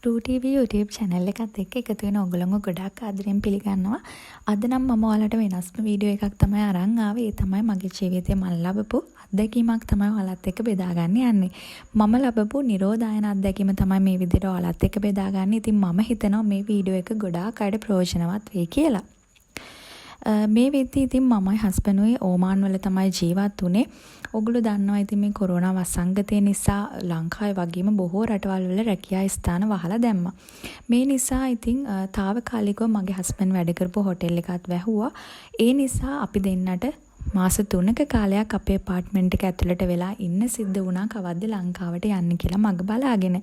ruutv YouTube channel එකත් එක්ක එකතු වෙන ඔයගොල්ලෝ ගොඩාක් ආදරෙන් පිළිගන්නවා. අද නම් මම ඔයාලට වෙනස්ම වීඩියෝ එකක් තමයි අරන් ආවේ. ඒ තමයි මගේ ජීවිතේ මම ලැබපු අත්දැකීමක් තමයි ඔයාලත් එක්ක බෙදා ගන්න යන්නේ. මම ලැබපු නිරෝධායන අත්දැකීම තමයි මේ විදිහට ඔයාලත් එක්ක බෙදා ගන්න. ඉතින් මම හිතනවා මේ වීඩියෝ එක ගොඩාක් අයට ප්‍රයෝජනවත් වෙයි කියලා. මේ වෙද්දී ඉතින් මමයි හස්බන්ඩ්ුයි ඕමාන් වල තමයි ජීවත් වුනේ. ඔගොල්ලෝ දන්නවා ඉතින් මේ කොරෝනා වසංගතය නිසා ලංකාවේ වගේම බොහෝ රටවල් වල රැකියා ස්ථාන වහලා දැම්මා. මේ නිසා ඉතින් తాවකාලිකව මගේ හස්බන්ඩ් වැඩ කරපු හොටෙල් එකත් වැහුවා. ඒ නිසා අපි දෙන්නට මාස 3ක කාලයක් අපේ අපාර්ට්මන්ට් එක ඇතුළට වෙලා ඉන්න සිද්ධ වුණා කවද්ද ලංකාවට යන්න කියලා මග බලාගෙන.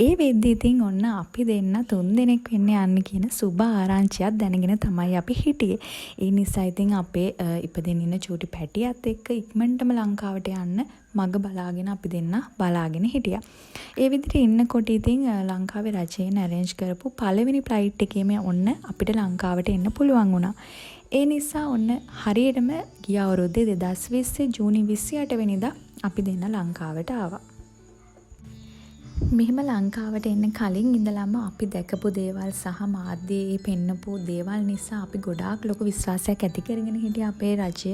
ඒ වෙද්දී ඉතින් ඔන්න අපි දෙන්න 3 දෙනෙක් වෙන්න යන්න කියන සුබ ආරංචියක් දැනගෙන තමයි අපි හිටියේ. ඒ නිසා ඉතින් අපේ ඉපදෙන ඉන්න චූටි පැටියත් එක්ක ඉක්මනටම ලංකාවට යන්න මග බලාගෙන අපි දෙන්න බලාගෙන හිටියා. ඒ විදිහට ඉන්නකොට ඉතින් ලංකාවේ රජයෙන් arrange කරපු පළවෙනි ෆ්ලයිට් එකේම ඔන්න අපිට ලංකාවට එන්න පුළුවන් වුණා. ඒ නිසා ඔන්න හරියටම ගිය අවුරුද්දේ 2020 ජූනි 28 වෙනිදා අපි දෙන්න ලංකාවට ආවා. මෙහෙම ලංකාවට එන්න කලින් ඉඳලම අපි දැකපු දේවල් සහ මාධ්‍යයේ පෙන්නපු දේවල් නිසා අපි ගොඩාක් ලොකු විශ්වාසයක් ඇති කරගෙන හිටියා අපේ රජය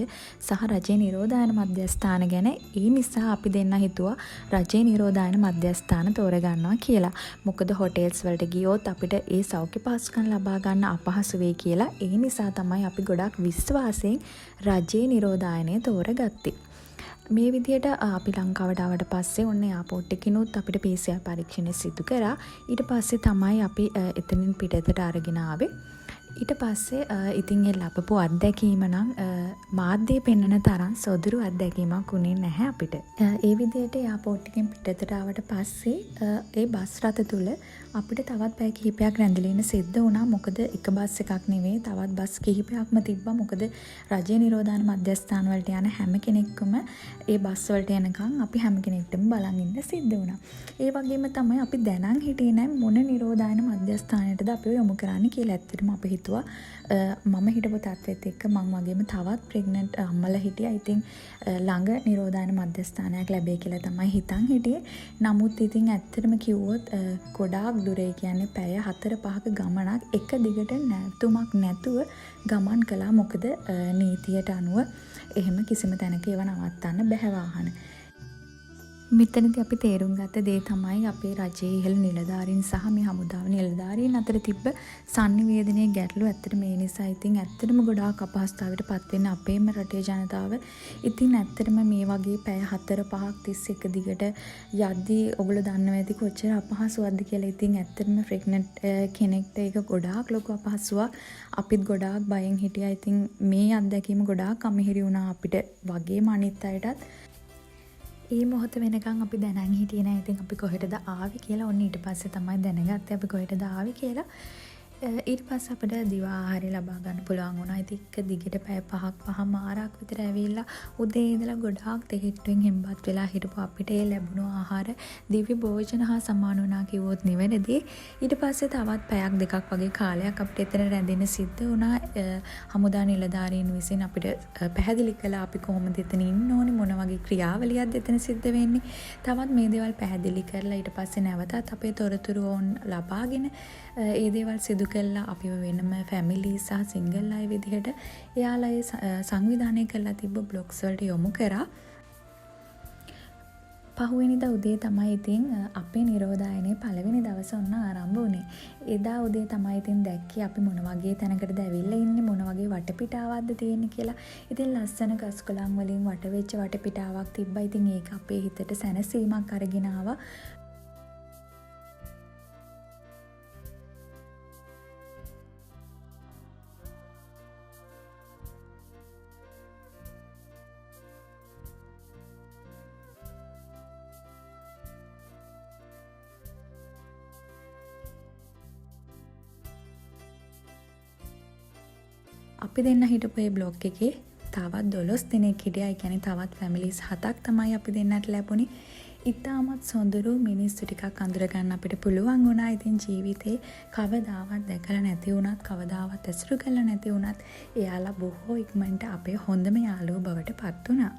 සහ රජයේ නිරෝධායන මධ්‍යස්ථාන ගැන. ඒ නිසා අපි දෙන්න හිතුවා රජයේ නිරෝධායන මධ්‍යස්ථාන තෝරගන්නවා කියලා. මොකද හොටෙල්ස් වලට ගියොත් අපිට ඒ සෞඛ්‍ය පහසුකම් ලබා ගන්න අපහසු වෙයි කියලා. ඒ නිසා තමයි අපි ගොඩාක් විශ්වාසයෙන් රජයේ නිරෝධායනය තෝරගත්තේ. මේ විදිහට අපි ලංකාවට ආවට පස්සේ ඔන්න එයාපෝට් එකකිනුත් අපිට PCR පරීක්ෂණය සිදු කරා. ඊට පස්සේ තමයි අපි එතනින් පිටතට අරගෙන ආවේ. ඊට පස්සේ ඉතින් ඒ ලැබපු අත්දැකීම නම් මාධ්‍යයේ පෙන්වන තරම් සොදුරු අත්දැකීමක් උනේ නැහැ අපිට. ඒ විදිහට එයාපෝට් එකෙන් පිටතට ආවට පස්සේ ඒ බස් රථ තුල අපිට තවත් පැය කිහිපයක් රැඳිලා ඉන්න සිද්ධ වුණා. මොකද එක බස් එකක් නෙවෙයි තවත් බස් කිහිපයක්ම තිබ්බා. මොකද රජයේ නිරෝධායන මධ්‍යස්ථාන වලට යන හැම කෙනෙක්ම ඒ බස් වලට යනකම් අපි හැම කෙනෙක්ටම බලන් ඉන්න සිද්ධ වුණා. ඒ වගේම තමයි අපි දැනන් හිටියේ නැහැ මොන නිරෝධායන මධ්‍යස්ථානයටද අපි යොමු කරන්න කියලා. ඇත්තටම අපි හිතුවා මම හිටපු තත්ත්වෙත් එක්ක මම වගේම තවත් ප්‍රෙග්නන්ට් අම්මලා හිටියා. ඉතින් ළඟ නිරෝධායන මධ්‍යස්ථානයක් ලැබෙයි කියලා තමයි හිතන් හිටියේ. නමුත් ඉතින් ඇත්තටම කිව්වොත් ගොඩාක් දුරේ කියන්නේ පැය 4-5ක ගමනක් එක දිගට නැතුමක් නැතුව ගමන් කළා. මොකද නීතියට අනුව එහෙම කිසිම තැනක ඒව නවත්තන්න බැහැ වාහන. මෙතනදී අපි තේරුම් ගත්ත දේ තමයි අපේ රජයේ ඉහළ නිලධාරීන් සහ මේ හමුදාව නිලධාරීන් අතර තිබ්බ sannivedanaye ගැටලු. ඇත්තට මේ නිසා ඉතින් ඇත්තටම ගොඩාක් අපහසුතාවයට පත් වෙන අපේම රටේ ජනතාව ඉතින් ඇත්තටම මේ වගේ පැය 4-5ක් තිස්සේ එක දිගට යද්දී ඔයගොල්ලෝ දන්නවා ඇති කොච්චර අපහසුවක්ද කියලා. ඉතින් ඇත්තටම ප්‍රෙග්නන්ට් කෙනෙක්ට ඒක ගොඩාක් ලොකු අපහසුවක්. අපිත් ගොඩාක් බයෙන් හිටියා. ඉතින් මේ අත්දැකීම ගොඩාක් අමිහිරි වුණා අපිට වගේම අනිත් අයටත්. ඒ මොහොත වෙනකන් අපි දැනන් හිටියේ නැහැ. ඉතින් අපි කොහෙටද ආවේ කියලා ඔන්න ඊට පස්සේ තමයි දැනගත්තේ අපි කොහෙටද ආවේ කියලා. ඊට පස්සේ අපිට දිවා ආහාරය ලබා ගන්න පුළුවන් වුණා. ඉතින් එක දිගට පැය 5මාරක් විතර ඇවිල්ලා උදේ ඉඳලා ගොඩාක් තෙහෙට්ටුවෙන් හෙම්බත් වෙලා හිටපු අපිට ඒ ලැබුණු ආහාර දිව්‍ය භෝජන හා සමාන වුණා කිව්වොත් නිවැරදි. ඊට පස්සේ තවත් පැයක් දෙකක් වගේ කාලයක් අපිට එතන රැඳෙන්න සිද්ධ වුණා. හමුදා නිලධාරීන් විසින් අපිට පැහැදිලි කළා අපි කොහොමද එතන ඉන්න ඕනේ, මොන වගේ ක්‍රියාවලියක්ද එතන සිද්ධ වෙන්නේ. තවත් මේ දේවල් පැහැදිලි කරලා ඊට පස්සේ නැවතත් අපේ තොරතුරු ඕන් ලබාගෙන ඒ දේවල් සිදු කළා. අපිව වෙනම ෆැමිලි සහ සිංගල් අය විදිහට එයාලා ඒ සංවිධානය කරලා තිබ්බ බ්ලොග්ස් වලට යොමු කරා. පහුවෙනිදා උදේ තමයි ඉතින් අපේ නිරෝධායනයේ පළවෙනි දවස ඔන්න ආරම්භ වුණේ. එදා උදේ තමයි ඉතින් දැක්කේ අපි මොන වගේ තැනකටද ඇවිල්ලා ඉන්නේ, මොන වගේ වටපිටාවක්ද තියෙන්නේ කියලා. ඉතින් ලස්සන ගස්කොළන් වලින් වටවෙච්ච වටපිටාවක් තිබ්බා. ඉතින් ඒක අපේ හිතට සැනසීමක් අරගෙන ආවා. අපි දෙන්න හිටපු ඒ බ්ලොග් එකේ තවත් 12 දෙනෙක් හිටියා. ඒ කියන්නේ තවත් ෆැමිලිස් 7ක් තමයි අපි දෙන්නට ලැබුණේ. ඉතාමත් සොඳුරු මිනිස්සු ටිකක් අඳුර ගන්න අපිට පුළුවන් වුණා. ඉතින් ජීවිතේ කවදාවත් දැකලා නැති වුණත්, කවදාවත් ඇසුරු කළා නැති වුණත් එයාලා බොහෝ ඉක්මනට අපේ හොඳම යාළුවෝ බවට පත් වුණා.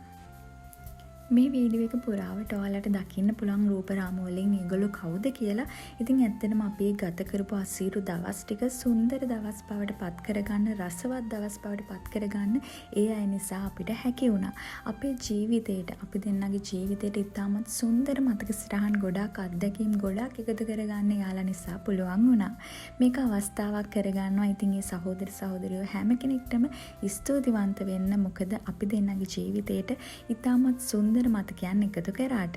මේ වීඩියෝ එක පුරාවට ඔයාලට දකින්න පුළුවන් රූප රාමු වලින් මේගොල්ලෝ කවුද කියලා. ඉතින් ඇත්තටම අපි ගත කරපු අසීරු දවස් ටික සුන්දර දවස් බවට පත් කරගන්න, රසවත් දවස් බවට පත් කරගන්න ඒ අය නිසා අපිට හැකි වුණා. අපේ ජීවිතේට, අපි දෙන්නගේ ජීවිතේට ඉතාමත් සුන්දර මතක සිරහන් ගොඩාක් අත්දැකීම් ගොඩාක් එකතු කරගන්න යාලා නිසා පුළුවන් වුණා. මේක අවස්ථාවක් කරගන්නවා. ඉතින් මේ සහෝදර සහෝදරියෝ හැම කෙනෙක්ටම ස්තුතිවන්ත වෙන්න. මොකද අපි දෙන්නගේ ජීවිතේට ඉතාමත් සුන්දර මතකයන් එකතු කරාට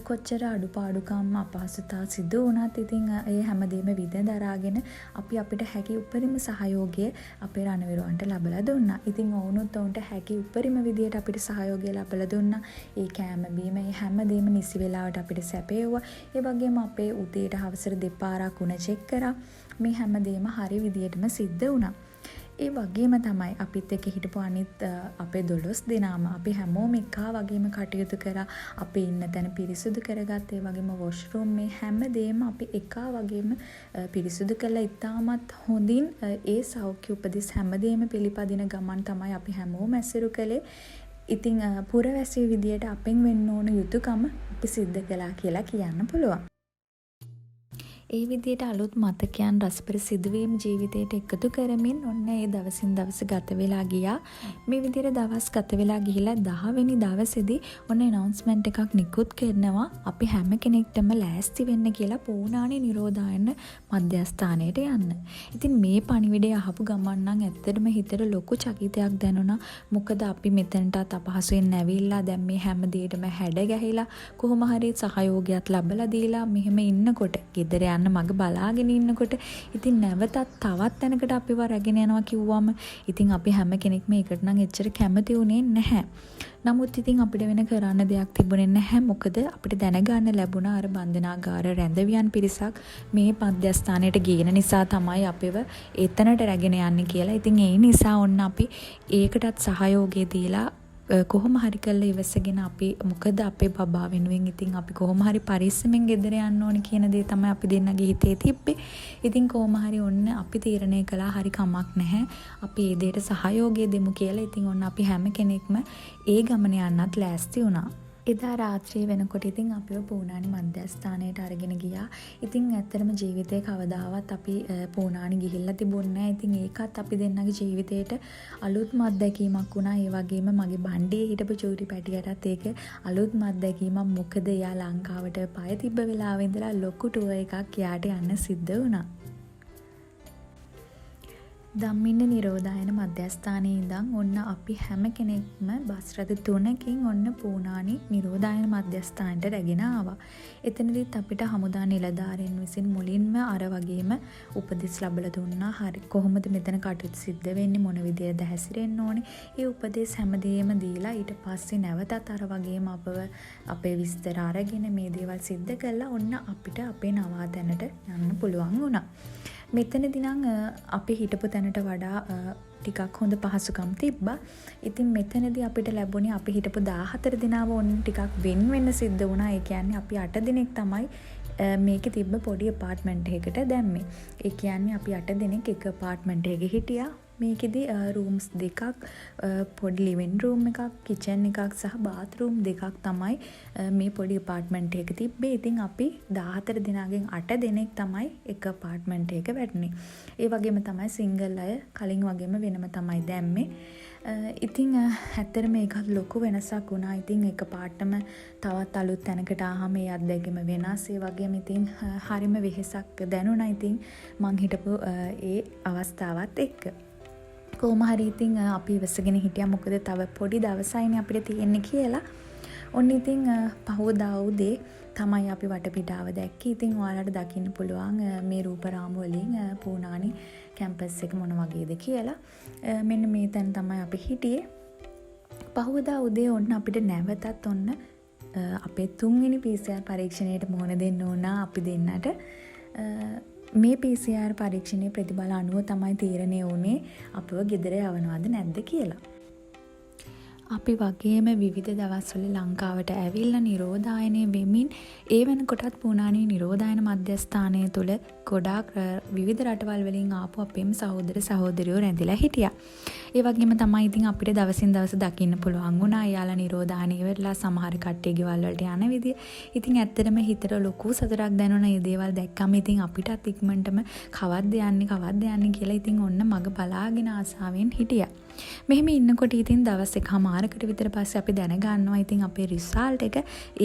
කොච්චර අඩුපාඩුකම් අපහසුතා සිදු වුණත් ඉතින් ඒ හැමදේම විඳදරාගෙන අපි අපිට හැකි උපරිම සහයෝගය අපේ රණවිරුවන්ට ලබලා දුන්නා. ඉතින් ඔවුනුත් ඔවුන්ට හැකි උපරිම විදියට අපිට සහයෝගය ලබලා දුන්නා. ඒ කෑම බීම ඒ හැමදේම නිසි වෙලාවට අපිට සැපෙව්වා. ඒ වගේම අපේ උදේට හවසට දෙපාරක් උණ චෙක් කරා. මේ හැමදේම හරි විදියටම සිද්ධ වුණා. ඒ වගේම තමයි අපිත් එක්ක හිටපු අනිත් අපේ 12 දෙනාම අපි හැමෝම එකා වගේම කටයුතු කරා. අපි ඉන්න තැන පිරිසුදු කරගත්ත. ඒ වගේම වොෂ්රූම් මේ හැමදේම අපි එකා වගේම පිරිසුදු කළා. ඉතාමත් හොඳින් ඒ සෞඛ්‍ය උපදෙස් හැමදේම පිළිපදින ගමන් තමයි අපි හැමෝම ඇසුරු කළේ. ඉතින් පුරවැසිය විදියට අපෙන් වෙන්න ඕන යුතුයකම අපි සිද්ධ කළා කියලා කියන්න පුළුවන්. ඒ විදිහට අලුත් මතකයන් රසපර සිදුවීම් ජීවිතයට එකතු කරමින් ඔන්න ඒ දවසින් දවස ගත වෙලා ගියා. මේ විදිහට දවස් ගත වෙලා ගිහිලා 10 වෙනි දවසේදී ඔන්න announcement එකක් නිකුත් කරනවා. අපි හැම කෙනෙක්ටම ලෑස්ති වෙන්න කියලා පූනානි නිරෝධායන මධ්‍යස්ථානයට යන්න. ඉතින් මේ පණිවිඩය අහපු ගමන් නම් ඇත්තටම හිතට ලොකු චකිතයක් දැනුණා. මොකද අපි මෙතනටත් අපහසුයෙන් නැවිලා දැන් මේ හැම දෙයකටම හැඩ ගැහිලා කොහොම හරි සහයෝගයක් ලැබලා දීලා මෙහෙම ඉන්නකොට ගෙදර මග බලාගෙන ඉන්නකොට ඉතින් නැවතත් තවත් තැනකට අපිව රැගෙන යනවා කිව්වම ඉතින් අපි හැම කෙනෙක්ම ඒකට නම් එච්චර කැමති වුණේ නැහැ. නමුත් ඉතින් අපිට වෙන කරන්න දෙයක් තිබුණේ නැහැ. මොකද අපිට දැනගන්න ලැබුණා අර බන්ධනාගාර රැඳවියන් පිරිසක් මේ මධ්‍යස්ථානයට ගේන නිසා තමයි අපිව එතනට රැගෙන යන්නේ කියලා. ඉතින් ඒ නිසා ඔන්න අපි ඒකටත් සහයෝගය දීලා කොහොම හරි කරලා ඉවසගෙන අපි මොකද අපේ බබා වෙනුවෙන් ඉතින් අපි කොහොම හරි පරිස්සමෙන් ගෙදර යන්න ඕනේ කියන දේ තමයි අපි දෙන්නගේ හිතේ තිබ්බේ. ඉතින් කොහොම හරි ඔන්න අපි තීරණය කළා හරි කමක් නැහැ. අපි මේ දෙයට සහයෝගය දෙමු කියලා. ඉතින් ඔන්න අපි හැම කෙනෙක්ම ඒ ගමන යන්නත් ලෑස්ති වුණා. එදා රාත්‍රිය වෙනකොට ඉතින් අපිව පූනානි මධ්‍යස්ථානයට අරගෙන ගියා. ඉතින් ඇත්තටම ජීවිතේ කවදාවත් අපි පූනානි ගිහිල්ලා තිබුණේ නැහැ. ඉතින් ඒකත් අපි දෙන්නගේ ජීවිතේට අලුත්ම අත්දැකීමක් වුණා. ඒ වගේම මගේ බණ්ඩේ හිටපු චූටි පැටියටත් ඒක අලුත්ම අත්දැකීමක්. මොකද එයා ලංකාවට පය තිබ්බ වෙලාවෙ ඉඳලා ලොකු ටුවර් එකක් යාට යන්න සිද්ධ වුණා. ධම්මින්න නිරෝධායන මධ්‍යස්ථානයේ ඉඳන් ඔන්න අපි හැම කෙනෙක්ම බස් රථ 3කින් ඔන්න පූනානි නිරෝධායන මධ්‍යස්ථානයට රැගෙන ආවා. එතනදිත් අපිට හමුදා නිලධාරීන් විසින් මුලින්ම අර වගේම උපදෙස් ලැබලා දුන්නා. හරි කොහොමද මෙතන කටයුතු සිද්ධ වෙන්නේ, මොන විදියටද හැසිරෙන්න ඕනේ. ඒ උපදෙස් හැමදේම දීලා ඊට පස්සේ නැවතත් අර වගේම අපේ විස්තර අරගෙන මේ දේවල් සිද්ධ කළා. ඔන්න අපිට අපේ නවාතැනට යන්න පුළුවන් වුණා. මෙතනදී නම් අපි හිටපු තැනට වඩා ටිකක් හොඳ පහසුකම් තිබ්බා. ඉතින් මෙතනදී අපිට ලැබුණේ අපි හිටපු 14 දිනාව ඔන්න ටිකක් වෙන වෙන සිද්ධ වුණා. ඒ කියන්නේ අපි 8 දිනක් තමයි මේකේ තිබ්බ පොඩි අපාර්ට්මන්ට් එකකට දැම්මේ. ඒ කියන්නේ අපි 8 දිනක් එක අපාර්ට්මන්ට් එකේ හිටියා. මේකෙදි රූම්ස් දෙකක්, පොඩි ලිවිං රූම් එකක්, කිචන් එකක් සහ බාත්රූම් දෙකක් තමයි මේ පොඩි අපාර්ට්මන්ට් එක තිබ්බේ. ඉතින් අපි 14 දිනාගෙන් 8 දෙනෙක් තමයි එක අපාර්ට්මන්ට් එක වැටුනේ. ඒ වගේම තමයි සිංගල් අය කලින් වගේම වෙනම තමයි දැම්මේ. ඉතින් ඇත්තටම මේකත් ලොකු වෙනසක් වුණා. ඉතින් එක පාටම තවත් අලුත් තැනකට ආවම මේ අත්දැකීම වෙනස්. ඒ වගේම ඉතින් හරිම වෙහෙසක් දැනුණා. ඉතින් මං හිටපු ඒ අවස්ථාවත් එක්ක කොහොම හරි ඉතින් අපි ඉවසගෙන හිටියා. මොකද තව පොඩි දවසයිනේ අපිට තියෙන්නේ කියලා. ඔන්න ඉතින් පහවදා උදේ තමයි අපි වටපිටාව දැක්කේ. ඉතින් ඔයාලට දකින්න පුළුවන් මේ රූප රාමු වලින් පූනානි කැම්පස් එක මොන වගේද කියලා. මෙන්න මේ තැන තමයි අපි හිටියේ. පහවදා උදේ ඔන්න අපිට නැවතත් ඔන්න අපේ 3 වෙනි PCR පරීක්ෂණයට මුහුණ දෙන්න ඕන අපි දෙන්නට. මේ PCR පරීක්ෂණයේ ප්‍රතිඵල අනුව තමයි තීරණය වුණේ අපව ගෙදර යවනවද නැද්ද කියලා. අපි වගේම විවිධ දවස්වල ලංකාවට ඇවිල්ලා නිරෝධායනය වෙමින් ඒ වෙනකොටත් පූනානි නිරෝධායන මධ්‍යස්ථානය තුළ ගොඩාක් විවිධ රටවල් වලින් ආපු අපේම සහෝදර සහෝදරියෝ රැඳිලා හිටියා. ඒ වගේම තමයි ඉතින් අපිට දවසින් දවස දකින්න පුළුවන් වුණා යාලා නිරෝධානය වෙලා සමහර කට්ටිය ගෙවල් වලට යන විදිය. ඉතින් ඇත්තටම හිතට ලොකු සතුටක් දැනුණා මේ දේවල් දැක්කම. ඉතින් අපිටත් ඉක්මනටම කවද්ද යන්නේ කියලා ඉතින් ඔන්න මග බලාගෙන ආසාවෙන් හිටියා. මෙහෙම ඉන්නකොට ඉතින් දවස් එකමාරකට විතර පස්සේ අපි දැනගන්නවා ඉතින් අපේ රිසල්ට් එක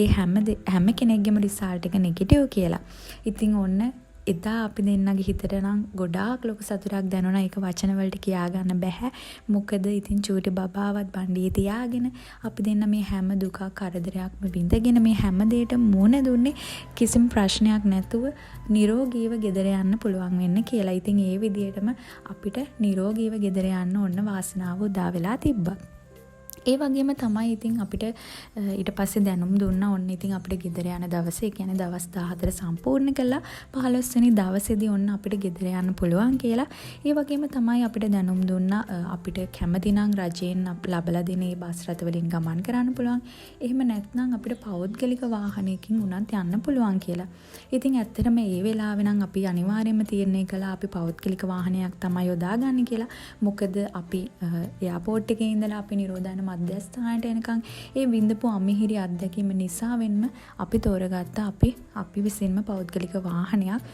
ඒ හැම කෙනෙක්ගේම රිසල්ට් එක නෙගටිව් කියලා. ඉතින් ඔන්න එදා අපි දෙන්නගේ හිතට නම් ගොඩාක් ලොකු සතුටක් දැනුණා. ඒක වචන වලට කියා ගන්න බෑ. මොකද ඉතින් චූටි බබාවත් බණ්ඩියේ තියාගෙන අපි දෙන්න මේ හැම දුකක් කරදරයක්ම විඳගෙන මේ හැම දෙයකටම මුහුණ දුන්නේ කිසිම ප්‍රශ්නයක් නැතුව නිරෝගීව ගෙදර යන්න පුළුවන් වෙන්න කියලා. ඉතින් ඒ විදිහටම අපිට නිරෝගීව ගෙදර යන්න ඕන වාසනාව උදා වෙලා තිබ්බා. ඒ වගේම තමයි ඉතින් අපිට ඊට පස්සේ දැනුම් දුන්නා ඔන්න ඉතින් අපිට ගෙදර යන දවසේ කියන්නේ දවස් 14 සම්පූර්ණ කළා 15 වෙනි දවසේදී ඔන්න අපිට ගෙදර යන්න පුළුවන් කියලා. ඒ වගේම තමයි අපිට දැනුම් දුන්නා අපිට කැමති නම් රජයෙන් ලබලා දෙන මේ බස් රථ වලින් ගමන් කරන්න පුළුවන්. එහෙම නැත්නම් අපිට පෞද්ගලික වාහනයකින් උනත් යන්න පුළුවන් කියලා. ඉතින් ඇත්තටම මේ වෙලාවේ නම් අපි අනිවාර්යයෙන්ම තීරණය කළා අපි පෞද්ගලික වාහනයක් තමයි යොදාගන්නේ කියලා. මොකද අපි එයාපෝට් එකේ ඉඳලා අපි නිරෝධාන මධ්‍යස්ථානයට එනකන් ඒ විඳපු අමිහිරි අත්දැකීම නිසාවෙන්ම අපි තෝරගත්තා අපි විසින්ම පෞද්ගලික වාහනයක්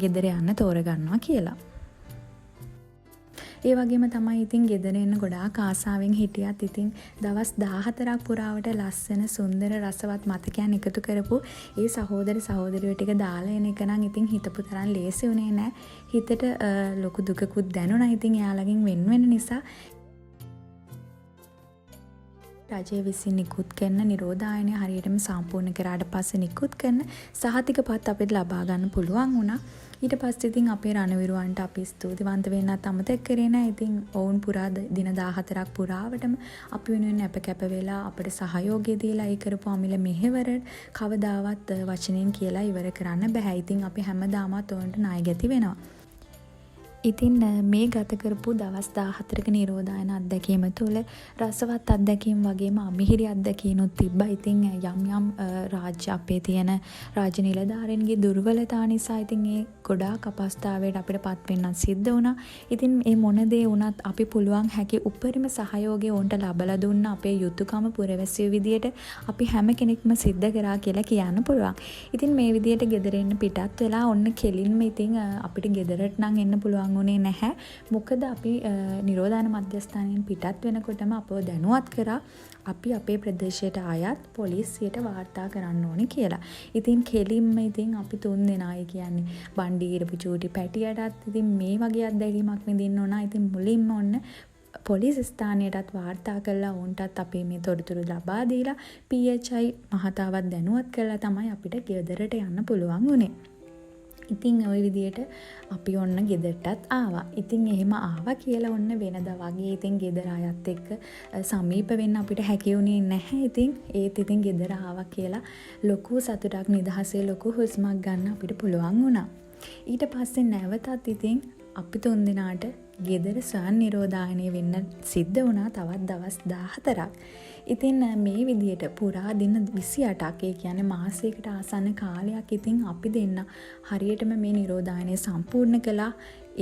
ගෙදර යන්න තෝරගන්නවා කියලා. ඒ වගේම තමයි ඉතින් ගෙදර එන්න ගොඩාක් ආසාවෙන් හිටියත් ඉතින් දවස් 14ක් පුරාවට ලස්සන සුන්දර රසවත් මතකයන් එකතු කරපු ඒ සහෝදරියෝ ටික දාලා එන එක නම් ඉතින් හිතපු තරම් ලේසි වුණේ නැහැ. හිතට ලොකු දුකකුත් දැනුණා. ඉතින් එයාලගෙන් වෙන නිසා රජය විසින් නිකුත් කරන නිරෝධායනය හරියටම සම්පූර්ණ කරාට පස්සේ නිකුත් කරන සහතිකපත් අපිට ලබා ගන්න පුළුවන් වුණා. ඊට පස්සේ ඉතින් අපේ රණවිරුවන්ට අපි ස්තුතිවන්ත වෙන්නත් අමතක කරේ නැහැ. ඉතින් ඔවුන් පුරා දින 14ක් පුරාවටම අපි වෙනුවෙන් අප කැප වෙලා අපිට සහයෝගය දීලා ඒ කරපු අමිල මෙහෙවර කවදාවත් වචනෙන් කියලා ඉවර කරන්න බෑ. ඉතින් අපි හැමදාමත් ඔවුන්ට ණය ගැති වෙනවා. ඉතින් මේ ගත කරපු දවස් 14ක නිරෝධායන අත්දැකීම තුළ රසවත් අත්දැකීම් වගේම අමිහිරි අත්දැකීනුත් තිබ්බා. ඉතින් යම් රාජ්‍ය අපේ තියෙන රාජ්‍ය නිලධාරීන්ගේ දුර්වලතා නිසා ඉතින් ඒ ගොඩාක් අපස්ථාවයට අපිට පත් වෙන්නත් සිද්ධ වුණා. ඉතින් මේ මොන දේ වුණත් අපි පුළුවන් හැකි උපරිම සහයෝගය උන්ට ලබලා දුන්න අපේ යුතුයකම පුරවැසියෝ විදියට අපි හැම කෙනෙක්ම සිද්ධ කරා කියලා කියන්න පුළුවන්. ඉතින් මේ විදියට ගෙදර එන්න පිටත් වෙලා ඔන්න කෙලින්ම ඉතින් අපිට ගෙදරට නම් එන්න පුළුවන් උනේ නැහැ. මොකද අපි නිරෝධාන මධ්‍යස්ථානයෙන් පිටත් වෙනකොටම අපව දැනුවත් කරා අපි අපේ ප්‍රදේශයට ආයත් පොලිසියට වාර්තා කරන්න ඕනේ කියලා. ඉතින් කෙලින්ම ඉතින් අපි 3 දෙනායි කියන්නේ බණ්ඩීරපු චූටි පැටියටත් ඉතින් මේ වගේ අත්දැකීමක් විඳින්න ඕන. ඉතින් මුලින්ම ඔන්න පොලිස් ස්ථානයටත් වාර්තා කළා. උන්ටත් අපි මේ තොරතුරු ලබා දීලා PHI මහතාවත් දැනුවත් කළා තමයි අපිට ගෙදරට යන්න පුළුවන් වුනේ. ඉතින් ওই විදියට අපි ඔන්න ගෙදරටත් ආවා. ඉතින් එහෙම ආවා කියලා ඔන්න වෙනදා වගේ ඉතින් ගෙදර අයත් එක්ක සමීප වෙන්න අපිට හැකි වුණේ නැහැ. ඉතින් ඒත් ඉතින් ගෙදර ආවා කියලා ලොකු සතුටක් නිදහසේ ලොකු හුස්මක් ගන්න අපිට පුළුවන් වුණා. ඊට පස්සේ නැවතත් ඉතින් අපි 3 දිනාට ගෙදර ස්වයං නිරෝධායනය වෙන්න සිද්ධ වුණා තවත් දවස් 14ක්. ඉතින් මේ විදියට පුරා දින 28ක් ඒ කියන්නේ මාසයකට ආසන්න කාලයක් ඉතින් අපි දෙන්න හරියටම මේ නිරෝධායනය සම්පූර්ණ කළා.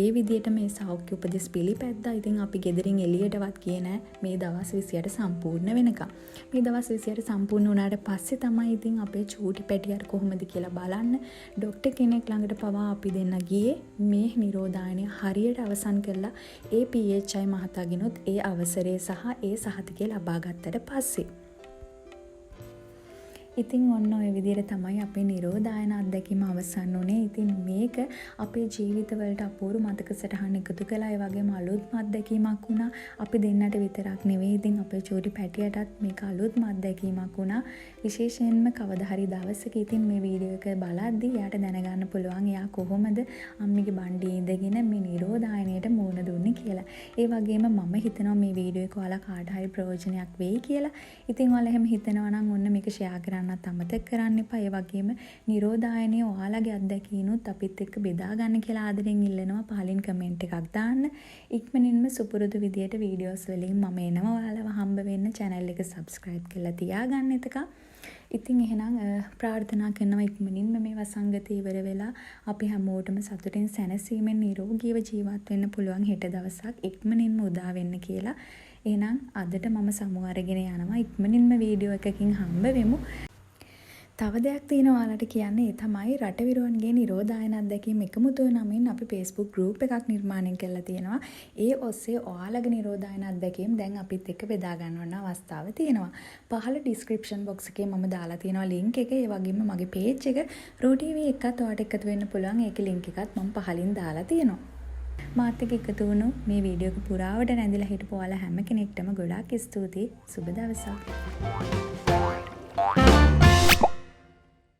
ඒ විදියට මේ සෞඛ්‍ය උපදෙස් පිළිපැද්දා. ඉතින් අපි ගෙදරින් එළියටවත් ගියේ නැහැ මේ දවස් 28 සම්පූර්ණ වෙනකම්. මේ දවස් 28 සම්පූර්ණ වුණාට පස්සේ තමයි ඉතින් අපේ චූටි පැටියාට කොහොමද කියලා බලන්න ડોක්ටර් කෙනෙක් ළඟට පවා අපි දෙන්න ගියේ මේ නිරෝධායනය හරියට අවසන් කළා. ඒ PHI මහතාගෙනුත් ඒ අවසරය සහ ඒ සහතිකය ලබා ගත්තට පස්සේ ඉතින් ඔන්න ඔය විදිහට තමයි අපේ නිරෝධායන අත්දැකීම අවසන් වුණේ. ඉතින් මේක අපේ ජීවිතවලට අපූර්ව මතක සටහන් එකතු කළා. ඒ වගේම අලුත්ම අත්දැකීමක් වුණා. අපි දෙන්නට විතරක් නෙවෙයි ඉතින් අපේ චූටි පැටියටත් මේක අලුත්ම අත්දැකීමක් වුණා. විශේෂයෙන්ම කවදා හරි දවසක ඉතින් මේ වීඩියෝ එක බලද්දී යාට දැනගන්න පුළුවන් එයා කොහොමද අම්මිගේ බණ්ඩියේ ඉඳගෙන මේ නිරෝධායනයට මුහුණ දුන්නේ කියලා. ඒ වගේම මම හිතනවා මේ වීඩියෝ එක ඔයාලා කාට හරි ප්‍රයෝජනයක් වෙයි කියලා. ඉතින් ඔයාලා එහෙම හිතනවා නම් ඔන්න මේක ෂෙයා කරන්න අමතක කරන්න එපා. ඒ වගේම නිරෝධායනයේ ඔයාලගේ අත්දැකීනුත් අපිත් එක්ක බෙදා ගන්න කියලා ආදරෙන් ඉල්ලනවා. පහලින් කමෙන්ට් එකක් දාන්න. ඉක්මනින්ම සුපුරුදු විදියට වීඩියෝස් වලින් මම එනවා ඔයාලව හම්බ වෙන්න. channel එක subscribe කරලා තියාගන්න එතක. ඉතින් එහෙනම් ප්‍රාර්ථනා කරනවා ඉක්මනින්ම මේ වසංගතය ඉවර වෙලා අපි හැමෝටම සතුටින් සැනසීමෙන් නිරෝගීව ජීවත් වෙන්න පුළුවන් හෙට දවසක් ඉක්මනින්ම උදා වෙන්න කියලා. එහෙනම් අදට මම සමු අරගෙන යනවා. ඉක්මනින්ම වීඩියෝ එකකින් හම්බ වෙමු. තව දෙයක් තියෙනවා ඔයාලට කියන්න. ඒ තමයි රටවිරුවන්ගේ නිරෝධායන අත්දැකීම් එකමුතුව නමින් අපි Facebook group එකක් නිර්මාණය කරලා තියෙනවා. ඒ ඔස්සේ ඔයාලගේ නිරෝධායන අත්දැකීම් දැන් අපිත් එක්ක බෙදා ගන්න අවස්ථාව තියෙනවා. පහළ description box එකේ මම දාලා තියෙනවා link එක. ඒ වගේම මගේ page එක ruutv එකත් ඔයාලට එකතු වෙන්න පුළුවන්. ඒකේ link එකත් මම පහලින් දාලා තියෙනවා. මාත් එක්ක එකතු වුණු මේ වීඩියෝ එක පුරාවට රැඳිලා හිටපු ඔයාලා හැම කෙනෙක්ටම ගොඩාක් ස්තුතියි. සුබ දවසක්.